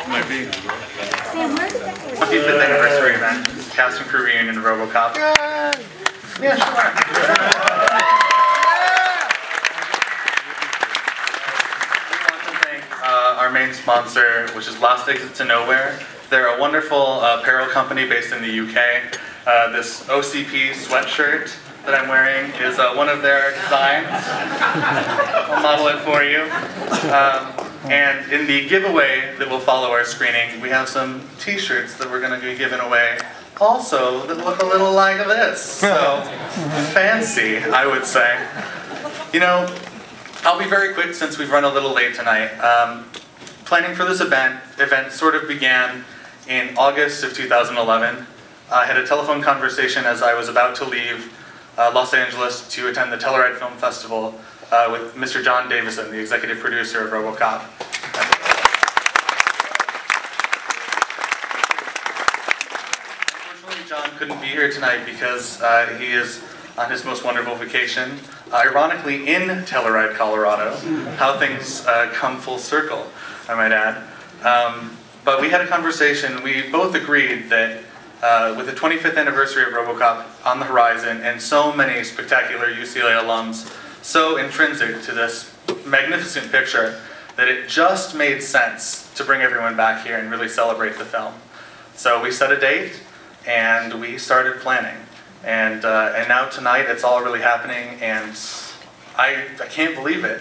Might be. 25th anniversary event, cast and crew reunion of Robocop. Yeah, sure. Our main sponsor, which is Last Exit to Nowhere. They're a wonderful apparel company based in the UK. This OCP sweatshirt that I'm wearing is one of their designs. I'll model it for you. And in the giveaway that will follow our screening, we have some t-shirts that we're going to be giving away also that look a little like this. So, fancy, I would say. You know, I'll be very quick since we've run a little late tonight. Planning for this event sort of began in August of 2011. I had a telephone conversation as I was about to leave Los Angeles to attend the Telluride Film Festival with Mr. John Davison, the executive producer of Robocop. Unfortunately, John couldn't be here tonight because he is on his most wonderful vacation, ironically in Telluride, Colorado. How things come full circle, I might add. But we had a conversation. We both agreed that with the 25th anniversary of Robocop on the horizon and so many spectacular UCLA alums so intrinsic to this magnificent picture, that it just made sense to bring everyone back here and really celebrate the film. So we set a date and we started planning. And now tonight it's all really happening, and I can't believe it.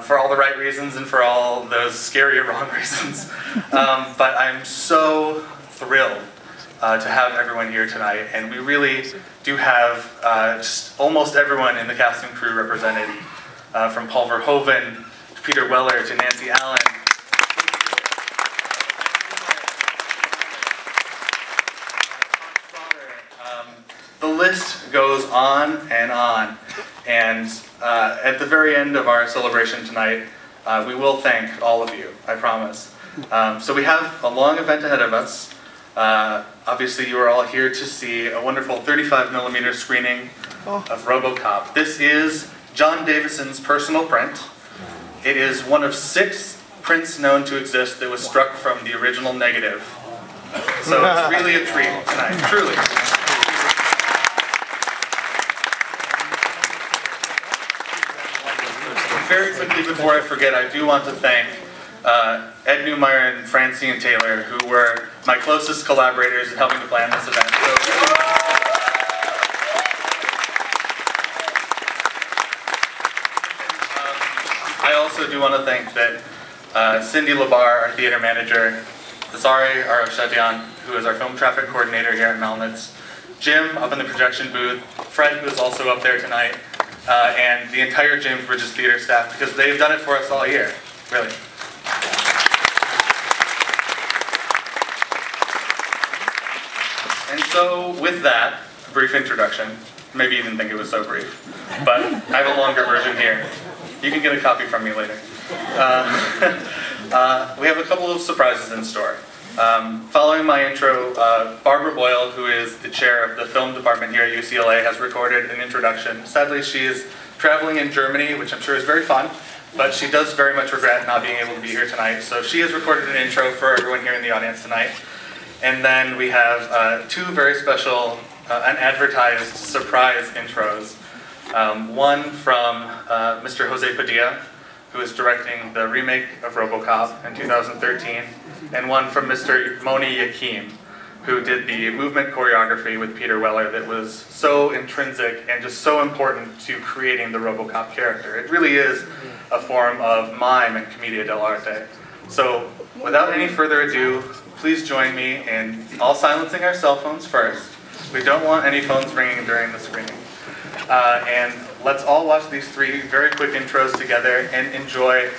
For all the right reasons and for all those scary or wrong reasons. But I'm so thrilled to have everyone here tonight, and we really do have just almost everyone in the cast and crew represented, from Paul Verhoeven to Peter Weller to Nancy Allen. The list goes on, and at the very end of our celebration tonight, we will thank all of you, I promise. So we have a long event ahead of us. Obviously you are all here to see a wonderful 35mm screening of Robocop. This is John Davison's personal print. It is one of 6 prints known to exist that was struck from the original negative. So it's really a treat tonight, truly. Very quickly before I forget, I do want to thank Ed Newmeyer and Francine Taylor, who were my closest collaborators in helping to plan this event. I also do want to thank Cindy Labar, our theater manager, Zari Arashadian, who is our film traffic coordinator here at Melnitz, Jim up in the projection booth, Fred, who is also up there tonight, and the entire James Bridges Theater staff, because they've done it for us all year, really. And so, with that brief introduction, maybe you didn't think it was so brief, but I have a longer version here. You can get a copy from me later. We have a couple of surprises in store. Following my intro, Barbara Boyle, who is the chair of the film department here at UCLA, has recorded an introduction. Sadly, she is traveling in Germany, which I'm sure is very fun, but she does very much regret not being able to be here tonight. So she has recorded an intro for everyone here in the audience tonight. And then we have 2 very special, unadvertised surprise intros. One from Mr. Jose Padilla, who is directing the remake of Robocop in 2013, and one from Mr. Moni Yakim, who did the movement choreography with Peter Weller that was so intrinsic and just so important to creating the Robocop character. It really is a form of mime and commedia dell'arte. So, without any further ado, please join me in all silencing our cell phones first. We don't want any phones ringing during the screening. And let's all watch these 3 very quick intros together and enjoy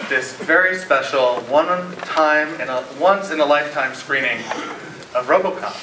this very special once in a lifetime screening of Robocop.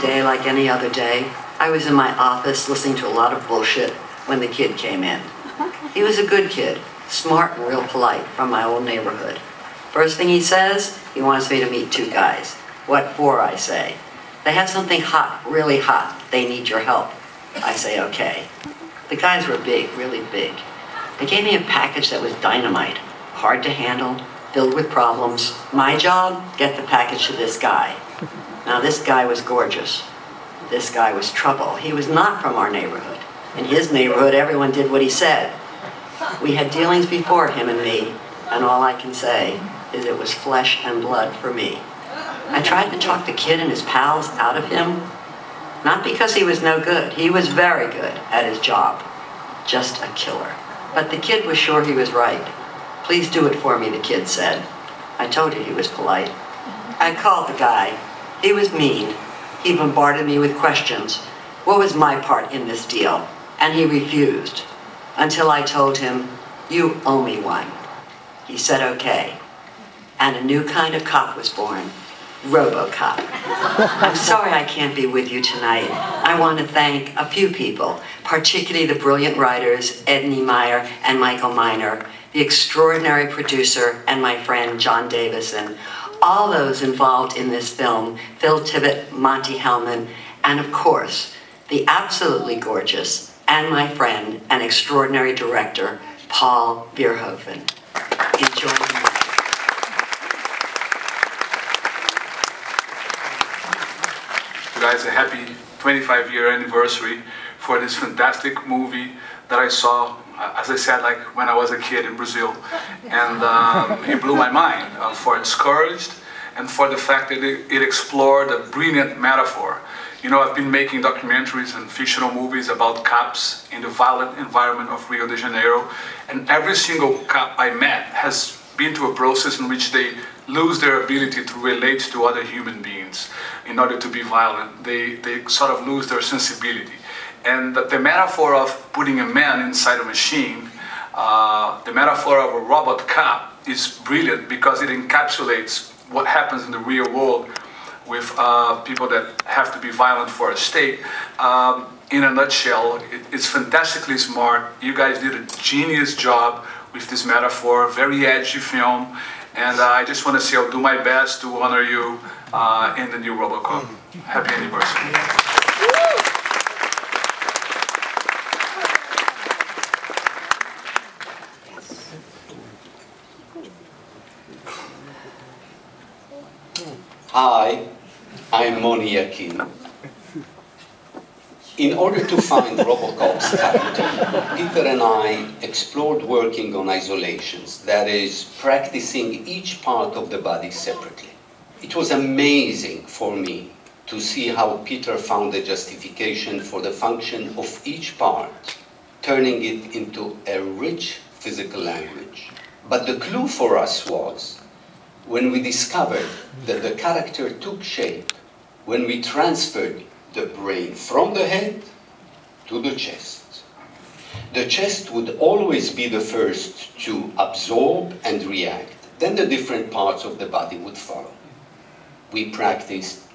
day like any other day. I was in my office listening to a lot of bullshit when the kid came in. He was a good kid, smart and real polite, from my old neighborhood. First thing he says, he wants me to meet two guys. What for, I say. They have something hot, really hot. They need your help. I say, okay. The guys were big, really big. They gave me a package that was dynamite, hard to handle, filled with problems. My job, get the package to this guy. Now this guy was gorgeous. This guy was trouble. He was not from our neighborhood. In his neighborhood, everyone did what he said. We had dealings before, him and me, and all I can say is it was flesh and blood for me. I tried to talk the kid and his pals out of him, not because he was no good. He was very good at his job, just a killer. But the kid was sure he was right. Please do it for me, the kid said. I told you he was polite. I called the guy. He was mean. He bombarded me with questions. What was my part in this deal? And he refused, until I told him, you owe me one. He said, okay. And a new kind of cop was born, Robocop. I'm sorry I can't be with you tonight. I want to thank a few people, particularly the brilliant writers, Ed Niemeyer and Michael Miner, the extraordinary producer, and my friend, John Davison, all those involved in this film, Phil Tippett, Monty Hellman, and of course, the absolutely gorgeous, and my friend, and extraordinary director, Paul Verhoeven. Enjoy the movie. Guys, a happy 25-year anniversary for this fantastic movie that I saw, as I said, like when I was a kid in Brazil. And it blew my mind for its courage and for the fact that it explored a brilliant metaphor. You know, I've been making documentaries and fictional movies about cops in the violent environment of Rio de Janeiro, and every single cop I met has been through a process in which they lose their ability to relate to other human beings in order to be violent. They sort of lose their sensibility. And the metaphor of putting a man inside a machine, the metaphor of a robot cop is brilliant because it encapsulates what happens in the real world with people that have to be violent for a state. In a nutshell, it's fantastically smart. You guys did a genius job with this metaphor, very edgy film, and I just want to say I'll do my best to honor you in the new Robocop. Happy anniversary. Hi, I'm Moni Yakin. In order to find Robocop's character, Peter and I explored working on isolations, that is, practicing each part of the body separately. It was amazing for me to see how Peter found a justification for the function of each part, turning it into a rich physical language. But the clue for us was when we discovered that the character took shape, when we transferred the brain from the head to the chest. The chest would always be the first to absorb and react, then the different parts of the body would follow. We practiced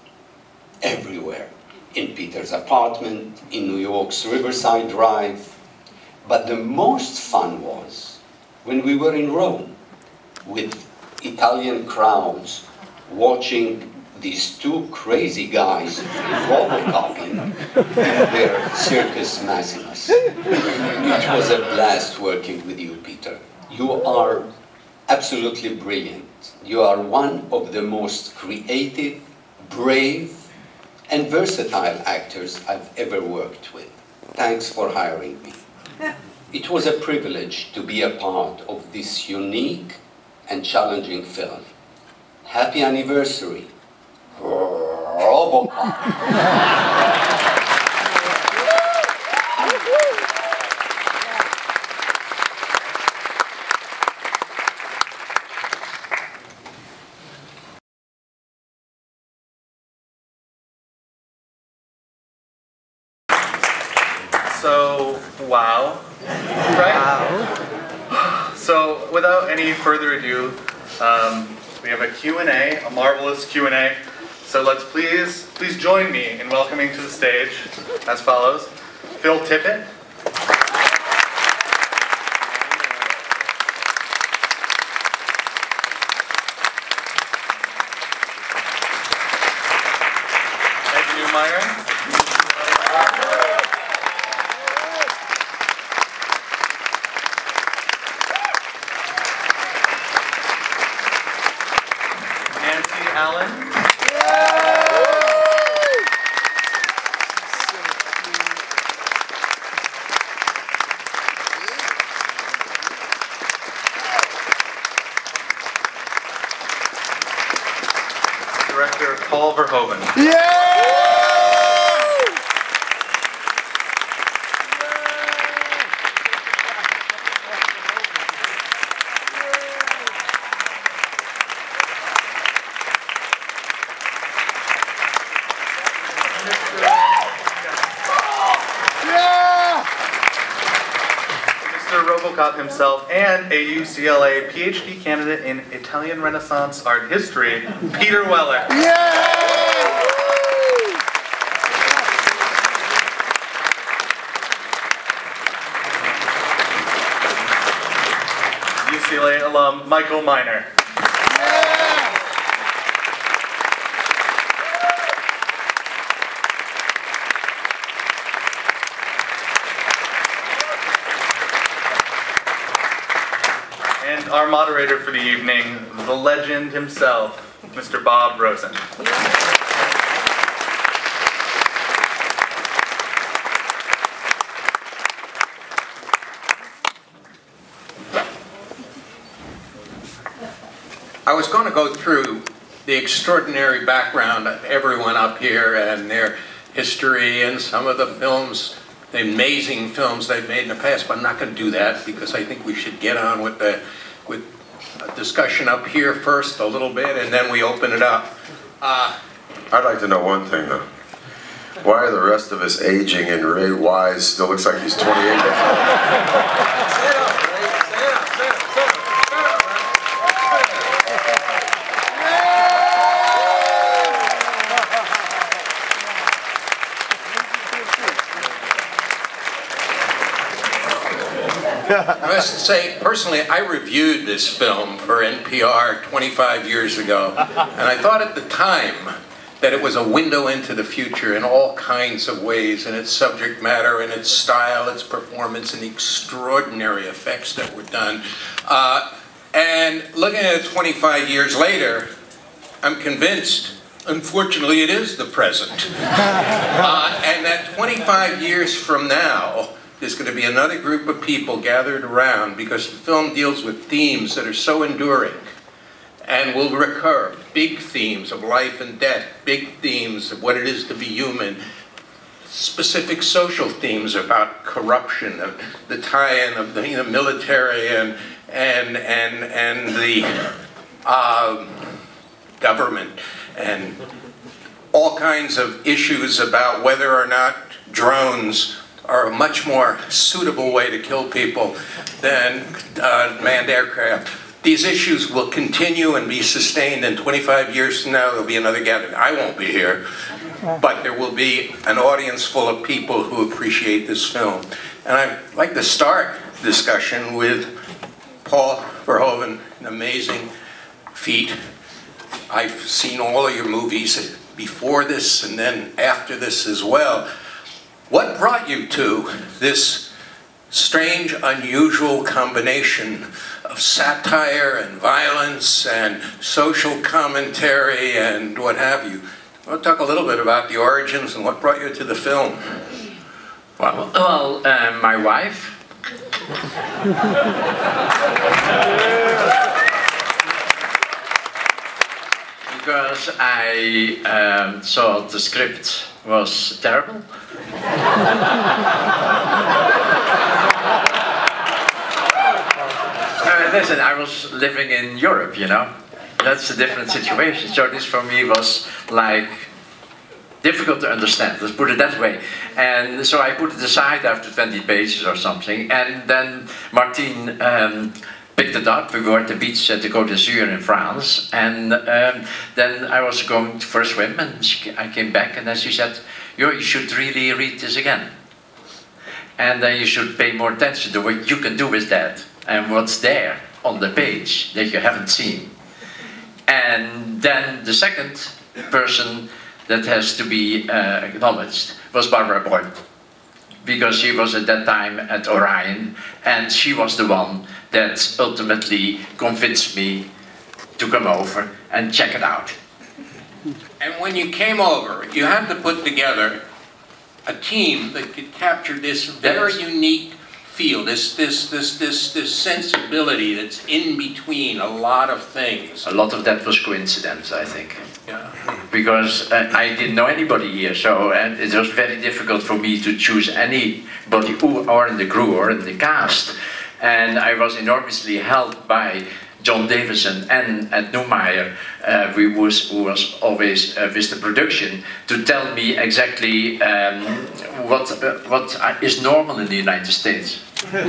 everywhere, in Peter's apartment, in New York's Riverside Drive, but the most fun was when we were in Rome with Italian crowds watching these two crazy guys Robocoping in their Circus Maximus. It was a blast working with you, Peter. You are absolutely brilliant. You are one of the most creative, brave, and versatile actors I've ever worked with. Thanks for hiring me. It was a privilege to be a part of this unique and challenging film. Happy anniversary, Robocop. So, wow, right? Wow. So, without any further ado, we have a Q&A, a marvelous Q&A. So So let's please join me in welcoming to the stage, as follows, Phil Tippett. Director Paul Verhoeven. Mr. Robocop himself, and a UCLA PhD candidate in Italian Renaissance art history, Peter Weller. UCLA alum Michael Miner. And our moderator for the evening, the legend himself, Mr. Bob Rosen. I was going to go through the extraordinary background of everyone up here and their history and some of the films, the amazing films they've made in the past, but I'm not going to do that because I think we should get on with a discussion up here first a little bit, and then we open it up. I'd like to know one thing though. Why are the rest of us aging and Ray Wise still looks like he's 28 years old? I must say, personally, I reviewed this film for NPR 25 years ago, and I thought at the time that it was a window into the future in all kinds of ways, in its subject matter, in its style, its performance, and the extraordinary effects that were done. And looking at it 25 years later, I'm convinced, unfortunately, it is the present. And that 25 years from now, there's going to be another group of people gathered around because the film deals with themes that are so enduring and will recur. Big themes of life and death, big themes of what it is to be human, specific social themes about corruption, of the tie-in of the military and the government, and all kinds of issues about whether or not drones are a much more suitable way to kill people than manned aircraft. These issues will continue and be sustained, and 25 years from now there'll be another gathering. I won't be here, but there will be an audience full of people who appreciate this film. And I'd like to start the discussion with Paul Verhoeven, an amazing feat. I've seen all of your movies before this and then after this as well. What brought you to this strange, unusual combination of satire and violence and social commentary and what have you? We'll talk a little bit about the origins and what brought you to the film. Well, my wife. Because I saw the script was terrible. Listen, I was living in Europe, you know. That's a different situation. So this for me was like difficult to understand, let's put it that way. And so I put it aside after 20 pages or something, and then Martin picked it up. We were at the beach at the Côte d'Azur in France, and then I was going for a swim, and I came back, and then she said, you should really read this again. And then you should pay more attention to what you can do with that, and what's there on the page that you haven't seen. And then the second person that has to be acknowledged was Barbara Boyle, because she was at that time at Orion, and she was the one that ultimately convinced me to come over and check it out. And when you came over, you had to put together a team that could capture this very unique feel, this sensibility that's in between a lot of things. A lot of that was coincidence, I think. Yeah. Because I didn't know anybody here, so it was very difficult for me to choose anybody who are in the crew or in the cast. And I was enormously helped by John Davison and Ed Neumeyer, who was always with the production, to tell me exactly what is normal in the United States. Whatever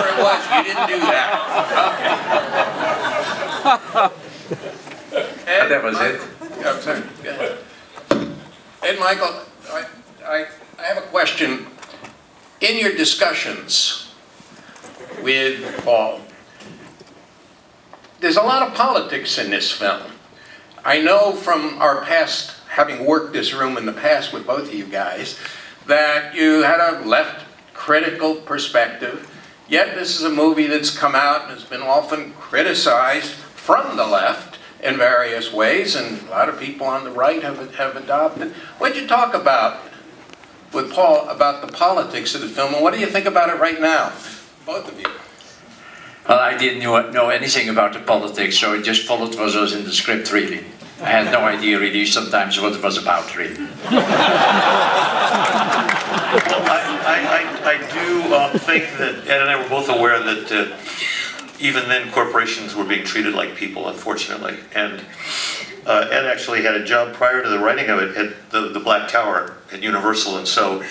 it was, you didn't do that. Okay. And that was it. I'm sorry. Go ahead. And Michael, I have a question. In your discussions with Paul, there's a lot of politics in this film. I know from our past, having worked this room in the past with both of you guys, that you had a left critical perspective, yet this is a movie that's come out and has been often criticized from the left in various ways, and a lot of people on the right have adopted. What did you talk about with Paul about the politics of the film, and what do you think about it right now, both of you? Well, I didn't know anything about the politics, so I just followed what was in the script, really. I had no idea, really, sometimes what it was about, really. I do think that Ed and I were both aware that even then corporations were being treated like people, unfortunately. And Ed actually had a job prior to the writing of it at the Black Tower at Universal, and so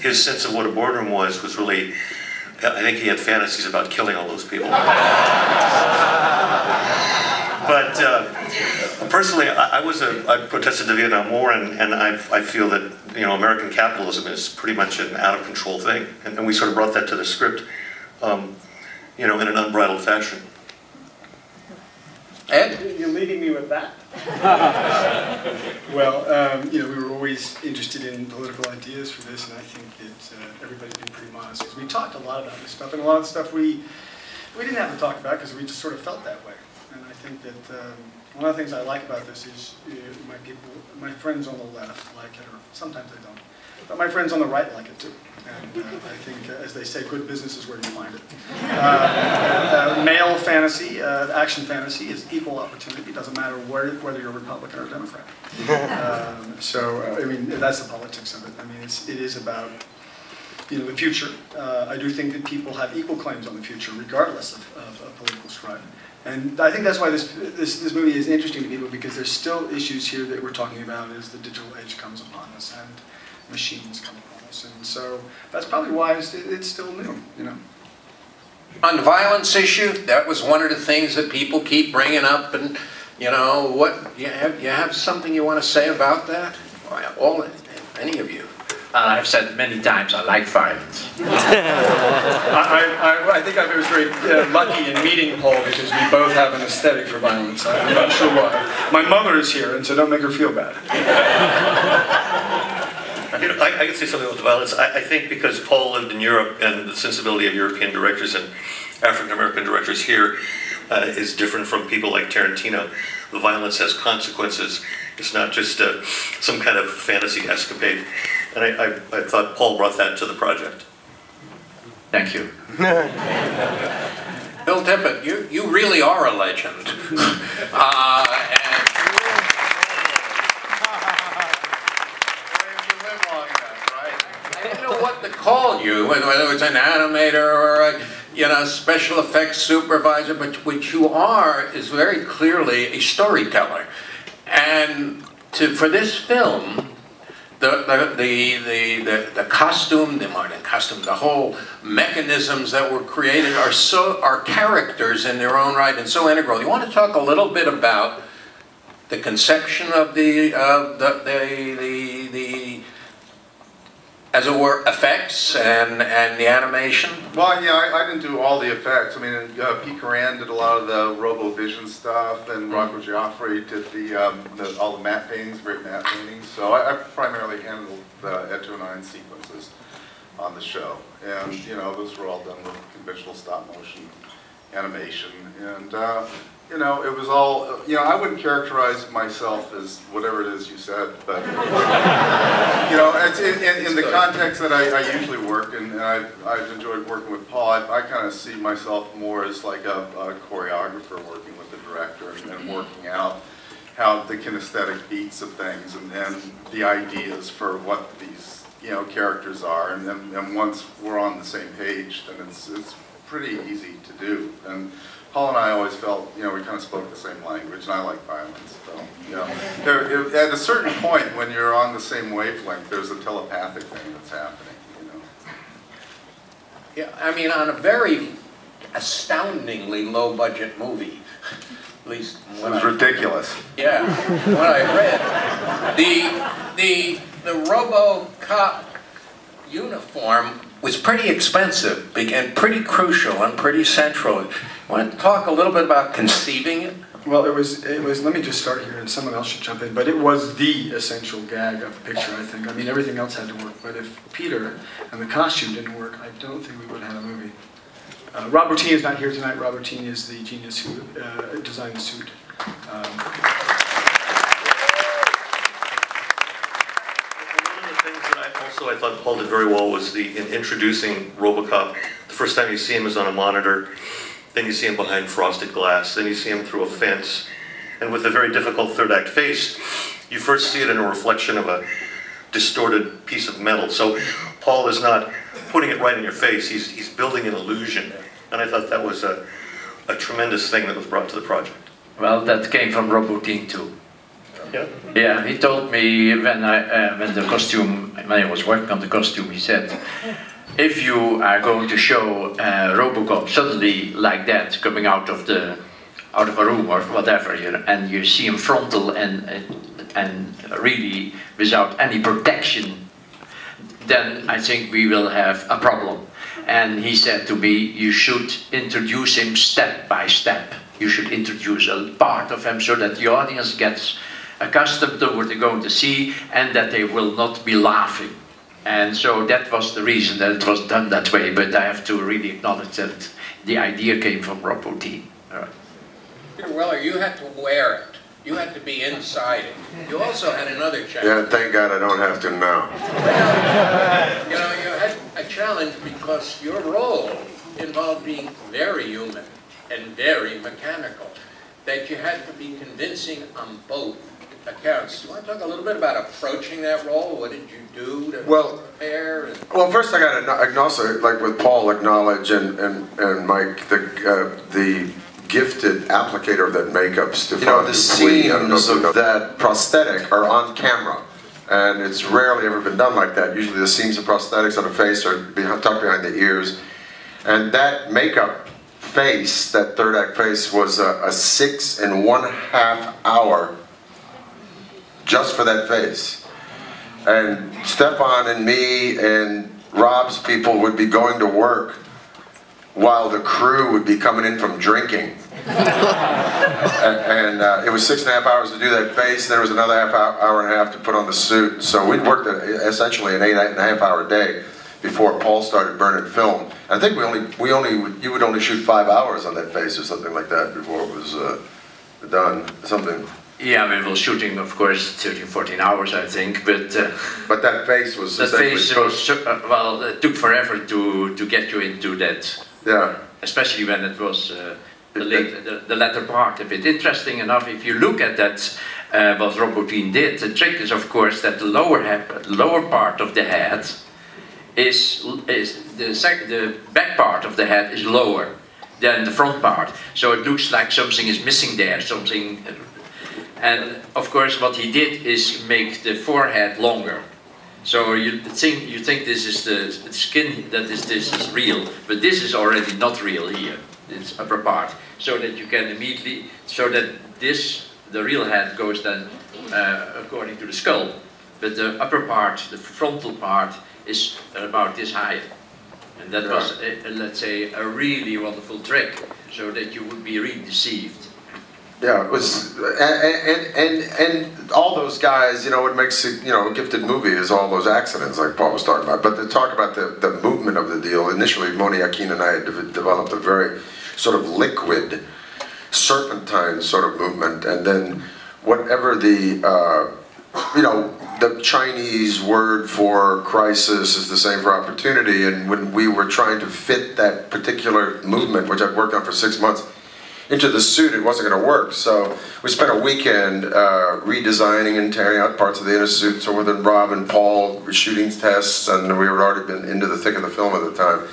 his sense of what a boardroom was really, I think he had fantasies about killing all those people. But personally, I protested the Vietnam War, and I feel that, you know, American capitalism is pretty much an out of control thing, and we sort of brought that to the script, you know, in an unbridled fashion. Ed? You're leading me with that. Well, you know, we were always interested in political ideas for this, and I think that everybody's been pretty modest, because we talked a lot about this stuff, and a lot of stuff we didn't have to talk about because we just sort of felt that way. And I think that one of the things I like about this is my friends on the left like it, or sometimes they don't, but my friends on the right like it too. And I think, as they say, good business is where you find it. Male fantasy, action fantasy is equal opportunity. It doesn't matter whether you're a Republican or a Democrat. So, I mean, that's the politics of it. I mean, it is about, you know, the future. I do think that people have equal claims on the future, regardless of political stripe. And I think that's why this movie is interesting to people, because there's still issues here that we're talking about as the digital age comes upon us and machines come upon us. And so that's probably why it's still new, you know. On the violence issue, that was one of the things that people keep bringing up, and, you know, what, you have something you want to say about that? Any of you? I've said many times, I like violence. I think I was very lucky in meeting Paul, because we both have an aesthetic for violence. I'm not sure why. My mother is here, and so don't make her feel bad. You know, I can say something about the violence. I think because Paul lived in Europe, and the sensibility of European directors and African-American directors here is different from people like Tarantino. The violence has consequences. It's not just some kind of fantasy escapade. And I thought Paul brought that to the project. Thank you. Bill Tippett, you really are a legend. I didn't know what to call you, and whether it's an animator or a, you know, special effects supervisor, but what you are is very clearly a storyteller. And for this film, the costume, the whole mechanisms that were created are characters in their own right and so integral. You want to talk a little bit about the conception of the as it were, effects and the animation? Well, yeah, I didn't do all the effects. I mean, Pete Coran did a lot of the RoboVision stuff, and Rocco Giaffre did all the matte paintings, great matte paintings. So I primarily handled the Ed 209 sequences on the show. And, you know, those were all done with conventional stop motion animation. And, you know, it was all, you know, I wouldn't characterize myself as whatever it is you said, but, you know, it's in the context that I usually work, and I've enjoyed working with Paul, I kind of see myself more as like a choreographer working with the director and working out how the kinesthetic beats of things and the ideas for what these, you know, characters are, and once we're on the same page, then it's pretty easy to do. And Paul and I always felt, you know, we kind of spoke the same language, and I like violence. So, you know, at a certain point when you're on the same wavelength, there's a telepathic thing that's happening, you know. Yeah, I mean, on a very astoundingly low-budget movie, at least when it was ridiculous. Yeah, what I read, the Robocop uniform was pretty expensive and pretty crucial and pretty central. Want to talk a little bit about conceiving it? Well, it was, let me just start here and someone else should jump in, but it was the essential gag of the picture, I think. I mean, everything else had to work, but if Peter and the costume didn't work, I don't think we would have had a movie. Rob Bottin is not here tonight. Rob Bottin is the genius who designed the suit. I thought Paul did very well was in introducing Robocop. The first time you see him is on a monitor, then you see him behind frosted glass, then you see him through a fence, and with a very difficult third act face, you first see it in a reflection of a distorted piece of metal. So Paul is not putting it right in your face, he's building an illusion, and I thought that was a tremendous thing that was brought to the project. Well, that came from Rob Bottin too. Yeah. Yeah, he told me when I was working on the costume, he said, if you are going to show Robocop suddenly like that coming out of a room or whatever, you know, and you see him frontal and really without any protection, then I think we will have a problem. And he said to me, you should introduce him step by step. You should introduce a part of him so that the audience gets accustomed to what they're going to see and that they will not be laughing. And so that was the reason that it was done that way, but I have to really acknowledge that the idea came from Rob Bottin. Peter Weller, you had to wear it. You had to be inside it. You also had another challenge. Yeah, thank God I don't have to now. Well, you know, you had a challenge because your role involved being very human and very mechanical, that you had to be convincing on both accounts. Do you want to talk a little bit about approaching that role? What did you do to prepare? Well, first I got to also, like with Paul, acknowledge and Mike, the gifted applicator of that makeup, Stefan. You know, the scenes of that prosthetic are on camera, and it's rarely ever been done like that. Usually the seams of prosthetics on the face are tucked behind the ears, and that makeup face, that third act face, was a 6.5 hour just for that face. And Stefan and me and Rob's people would be going to work while the crew would be coming in from drinking. and it was 6.5 hours to do that face, then there was another hour and a half to put on the suit. So we worked essentially an 8.5 hour day before Paul started burning film. I think you would only shoot 5 hours on that face or something like that before it was done. Something. Yeah, we were shooting, of course, 13, 14 hours, I think, but that face was. That face was well. It took forever to get you into that. Yeah. Especially when it was the latter part of it. Interesting enough, if you look at that, what Rob Bottin did, the trick is, of course, that the lower part of the head is the back part of the head is lower than the front part. So it looks like something is missing there, something. And of course what he did is make the forehead longer. So you think this is the skin, that this is real, but this is already not real here. It's upper part, so that you can immediately, so that the real head goes then according to the skull, but the upper part, the frontal part, is about this high. And that was, let's say, a really wonderful trick, so that you would be really deceived. Yeah, it was, and all those guys, you know, what makes it, you know, a gifted movie is all those accidents like Paul was talking about. But to talk about the movement of the deal, initially Moni Akin and I had developed a very sort of liquid, serpentine sort of movement, and then whatever the, you know, the Chinese word for crisis is the same for opportunity, and when we were trying to fit that particular movement, which I've worked on for 6 months, into the suit, it wasn't going to work. So we spent a weekend redesigning and tearing out parts of the inner suit. So then Rob and Paul were shooting tests, and we had already been into the thick of the film at the time.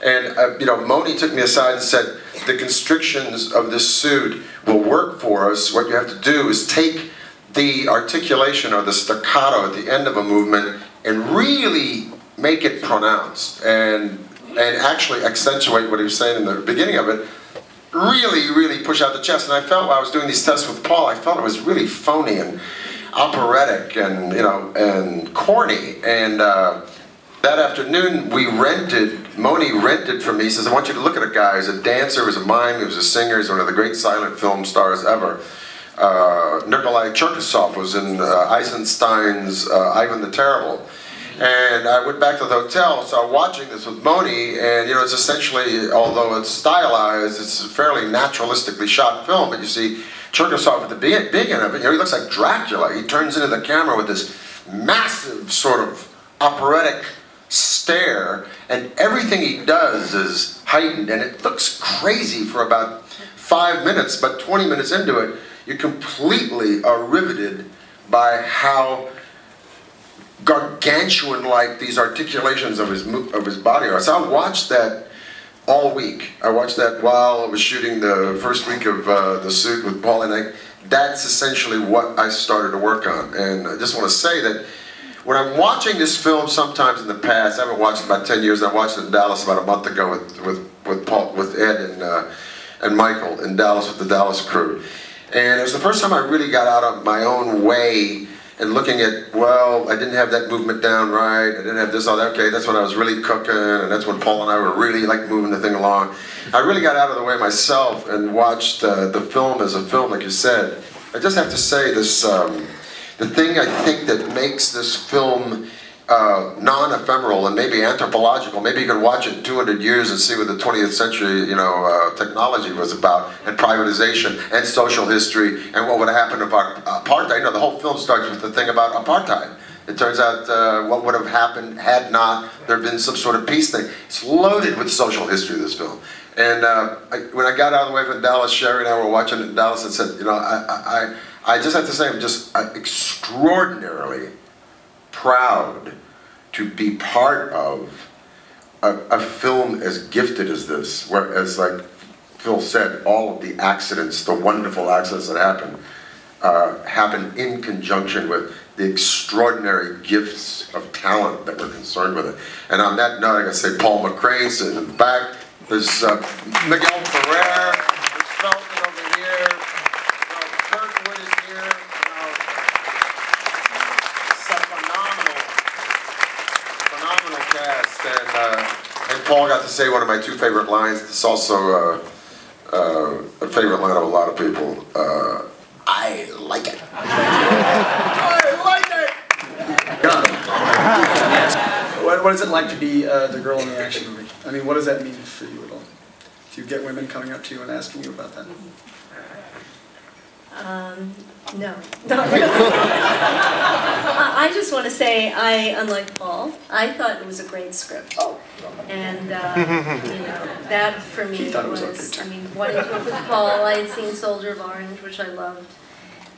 And you know, Moni took me aside and said, the constrictions of this suit will work for us. What you have to do is take the articulation or the staccato at the end of a movement and really make it pronounced and actually accentuate what he was saying in the beginning of it. Really push out the chest. And I felt while I was doing these tests with Paul, I felt it was really phony and operatic and, you know, and corny. And that afternoon Moni rented from me. He says, I want you to look at a guy who's a dancer, who's a mime, he was a singer, he's one of the great silent film stars ever. Nikolai Cherkasov was in Eisenstein's Ivan the Terrible. And I went back to the hotel, started watching this with Moni, and you know, it's essentially, although it's stylized, it's a fairly naturalistically shot film, but you see Cherkasov at the beginning of it, you know, he looks like Dracula. He turns into the camera with this massive sort of operatic stare, and everything he does is heightened, and it looks crazy for about 5 minutes, but 20 minutes into it, you completely are riveted by how gargantuan-like these articulations of his body are. So I watched that all week. I watched that while I was shooting the first week of the suit with Paul, and that's essentially what I started to work on. And I just want to say that when I'm watching this film sometimes in the past, I haven't watched it in about 10 years, I watched it in Dallas about a month ago with Paul, with Ed and Michael in Dallas with the Dallas crew. And it was the first time I really got out of my own way and looking at, well, I didn't have that movement down right, I didn't have this, all that, okay, that's when I was really cooking, and that's when Paul and I were really like moving the thing along. I really got out of the way myself and watched the film as a film, like you said. I just have to say this, the thing I think that makes this film non-ephemeral and maybe anthropological, maybe you could watch it in 200 years and see what the 20th century, you know, technology was about, and privatization, and social history, and what would have happened if apartheid. You know, the whole film starts with the thing about apartheid. It turns out what would have happened had not there been some sort of peace thing. It's loaded with social history, this film. And when I got out of the way from Dallas, Sherry and I were watching it in Dallas and said, you know, I just have to say I'm just extraordinarily proud to be part of a film as gifted as this, where, as like Phil said, all of the accidents, the wonderful accidents that happen in conjunction with the extraordinary gifts of talent that we're concerned with it. And on that note, I gotta say Paul McCrane's in the back, there's Miguel Ferrer, there's Felton over here, Kirkwood is here. It's a phenomenal cast, and Paul got to say one of my 2 favorite lines. It's also a favorite line of a lot of people. I like it. I like it! What is it like to be the girl in the action movie? I mean, what does that mean for you at all? Do you get women coming up to you and asking you about that? No, not really. I just want to say, unlike Paul, I thought it was a great script. And, you know, that for me was, I mean, what it was with Paul, I had seen Soldier of Orange, which I loved.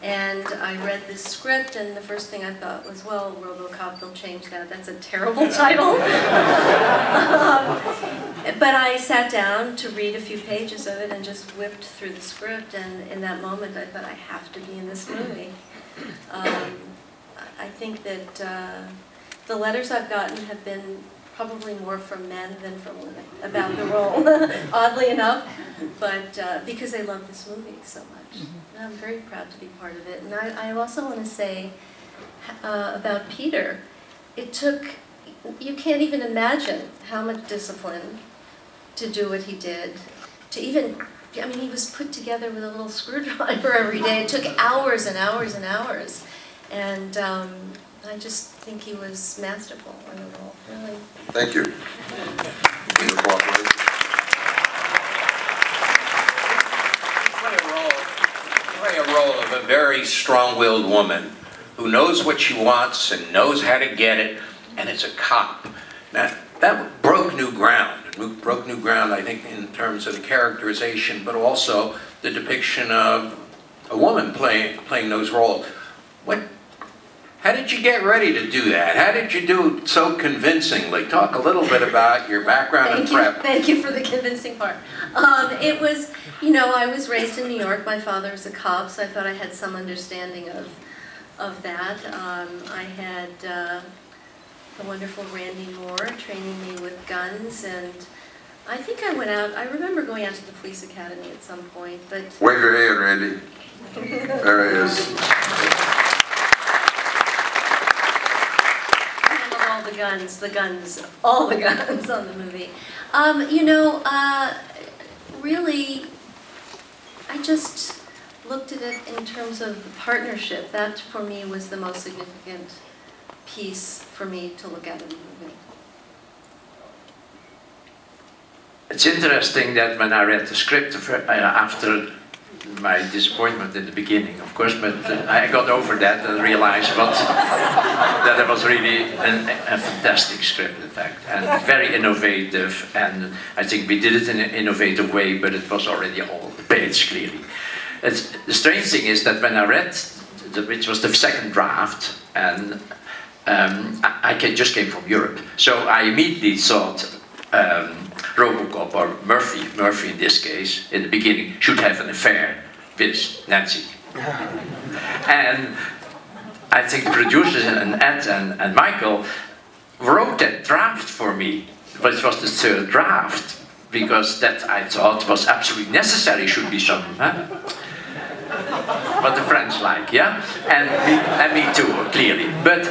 And I read this script, and the first thing I thought was, well, Robocop, they'll change that. That's a terrible title. But I sat down to read a few pages of it and just whipped through the script, and in that moment I thought, I have to be in this movie. I think that the letters I've gotten have been probably more from men than from women about the role, oddly enough, but because they love this movie so much. And I'm very proud to be part of it. And I also want to say about Peter, it took, you can't even imagine how much discipline to do what he did, to even, I mean, he was put together with a little screwdriver every day. It took hours and hours and hours. And I just think he was masterful in the role, really. Thank you. You play a role of a very strong-willed woman who knows what she wants and knows how to get it, and is a cop. Now, that broke new ground. It broke new ground, I think, in terms of the characterization, but also the depiction of a woman playing those roles. How did you get ready to do that? How did you do it so convincingly? Talk a little bit about your background and prep. Thank you for the convincing part. It was, you know, I was raised in New York. My father was a cop, so I thought I had some understanding of that. I had the wonderful Randy Moore training me with guns, and I think I went out, I remember going out to the police academy at some point, but... Wave your hand, Randy. There he is. All the guns on the movie. You know, really, I just looked at it in terms of the partnership. That, for me, was the most significant piece for me to look at in the movie. It's interesting that when I read the script after my disappointment in the beginning, of course, but I got over that and realized that it was really a fantastic script, in fact, and very innovative, and I think we did it in an innovative way, but it was already all the page, clearly. The strange thing is that when I read, which was the second draft, and I just came from Europe, so I immediately thought Robocop, or Murphy in this case, in the beginning, should have an affair with Nancy. And I think the producers and Ed and Michael wrote that draft for me, but it was the third draft, because that I thought was absolutely necessary, should be some, what the French like, yeah? And me too, clearly. But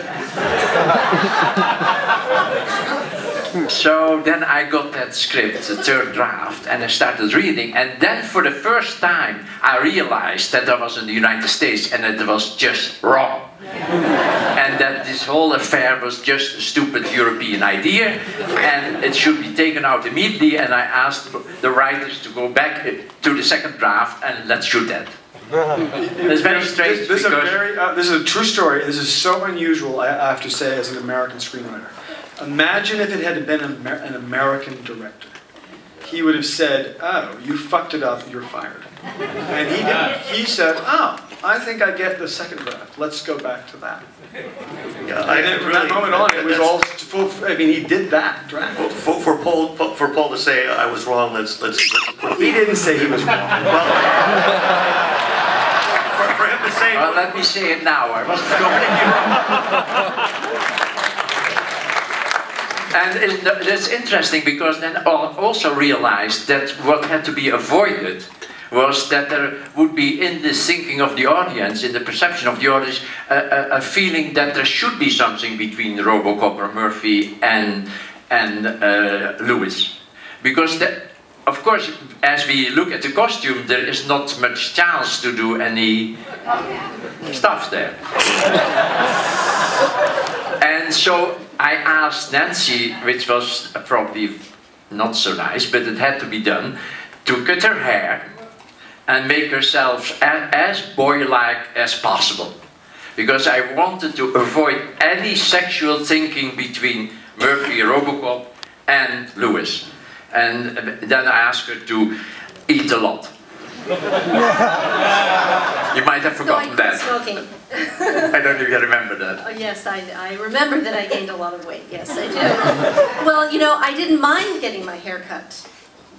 so then I got that script, the third draft, and I started reading, and then for the first time I realized that I was in the United States and that it was just wrong. And that this whole affair was just a stupid European idea, and it should be taken out immediately, and I asked the writers to go back to the second draft and let's shoot that. It's very strange. This is a true story. This is so unusual, I have to say, as an American screenwriter. Imagine if it had been an American director. He would have said, "Oh, you fucked it up, you're fired." And he didn't. He said, "Oh, I think I get the second draft. Let's go back to that." Yeah, and then from that moment on, it was all full. I mean, he did that draft. For Paul to say I was wrong, let's he didn't say he was wrong. Well, for him to say. Well, let me say it now. I wasn't completely wrong. And it's interesting because then I also realized that what had to be avoided was that there would be in the thinking of the audience, in the perception of the audience, a feeling that there should be something between Robocop or Murphy and Lewis. Because that, of course, as we look at the costume, there is not much chance to do any stuff there. And so I asked Nancy, which was probably not so nice, but it had to be done, to cut her hair and make herself as boy-like as possible. Because I wanted to avoid any sexual thinking between Murphy, Robocop, and Lewis. And then I asked her to eat a lot. You might have forgotten that. Smoking. I don't even remember that. Oh, yes, I remember that I gained a lot of weight. Yes, I do. Well, you know, I didn't mind getting my hair cut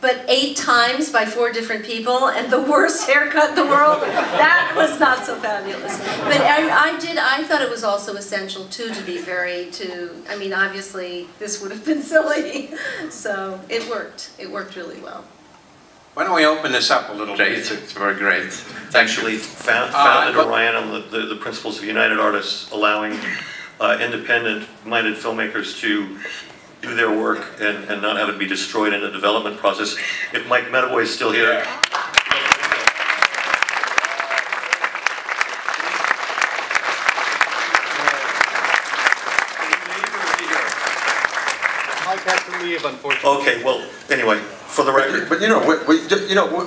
but 8 times by 4 different people, and the worst haircut in the world. That was not so fabulous. But I thought it was also essential too to be I mean, obviously this would have been silly. So it worked really well. Why don't we open this up a little bit? It's very great. Actually founded Orion on the principles of United Artists, allowing independent-minded filmmakers to do their work and not have it be destroyed in the development process. If Mike Medavoy is still here. Mike has to leave, unfortunately. Okay, well, anyway, for the record. But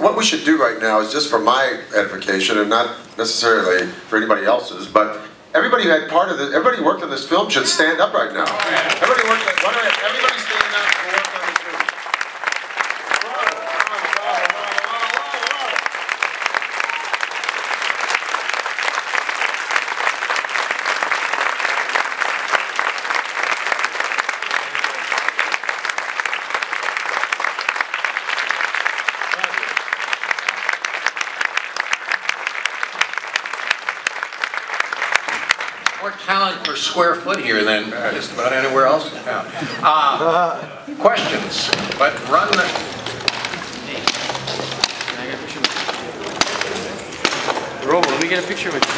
what we should do right now is just for my edification and not necessarily for anybody else's, but everybody who had part of this, everybody who worked on this film should stand up right now. Everybody stand up and work on this film. More talent per square foot here than just about anywhere else in town. Questions, but run the... Robo, let me get a picture with you.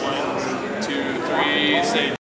1, 2, 3, say.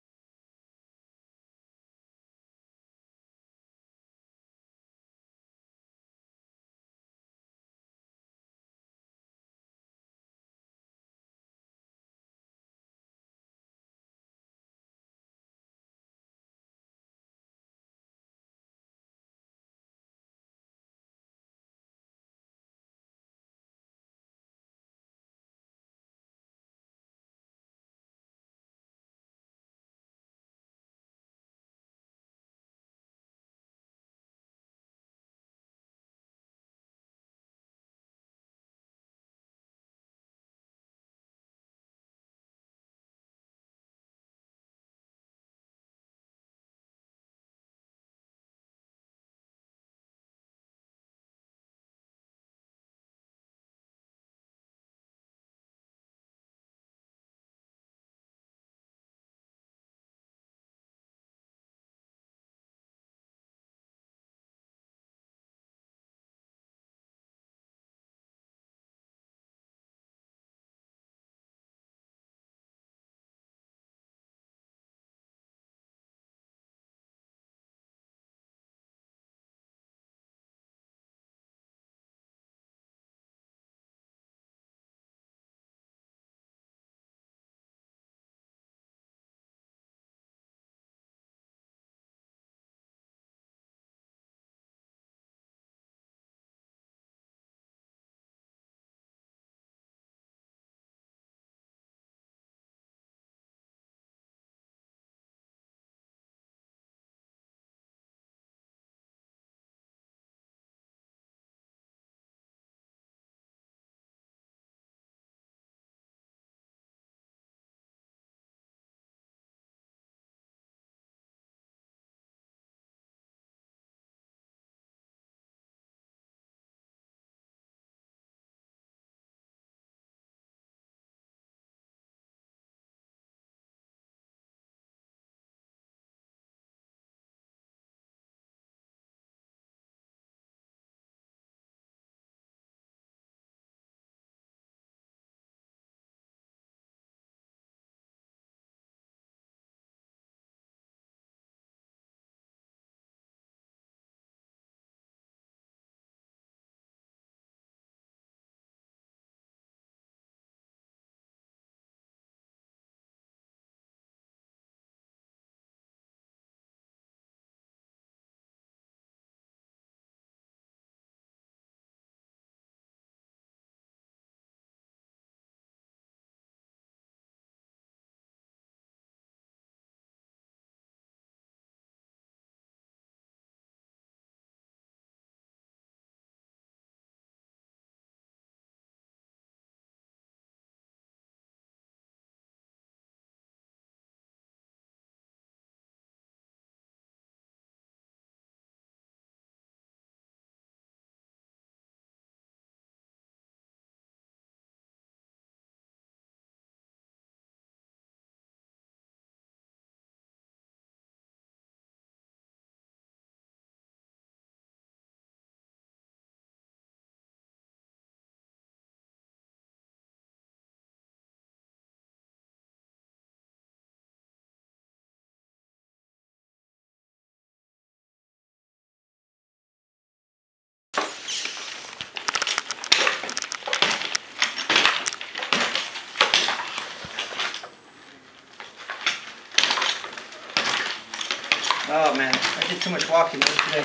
Oh man, I did too much walking today.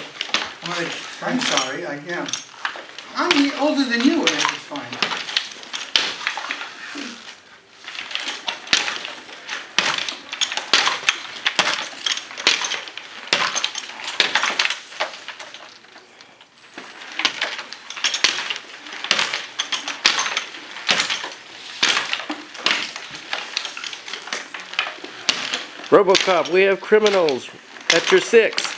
I'm sorry, yeah. I'm older than you, and it's fine. Robocop, we have criminals at your 6.